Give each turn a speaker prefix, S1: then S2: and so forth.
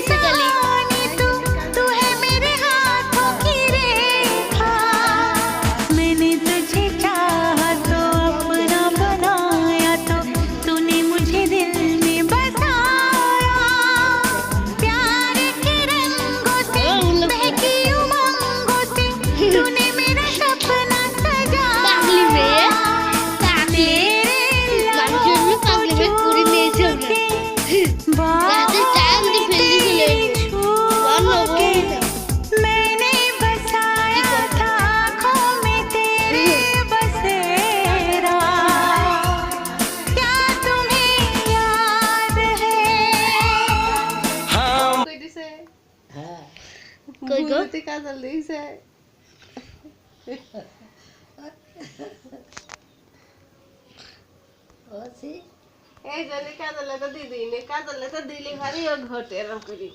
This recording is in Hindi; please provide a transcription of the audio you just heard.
S1: बेसिकली
S2: तू है मेरे हाथों की रेखा, मैंने तुझे चाहा तो अपना बनाया, तो तूने मुझे दिल में बसाया, प्यार के रंगों से बहकी उमंगों से तूने मेरा सपना
S1: पागली में
S2: सजाया,
S1: মানুষের পাগলি में पूरी नहीं चल रही याद टाइम दी फैली चले वन हो
S2: मैंने बसाया था आँखों में तेरे बसेरा, क्या तुम्हें याद है?
S3: কই দিছে
S1: কই গো
S3: বুঝতে কাজল দিছে এই জন্য কাজলে তো দিদি নে কাজলে তো দিলি ভারী ও ঘটে এরকম করি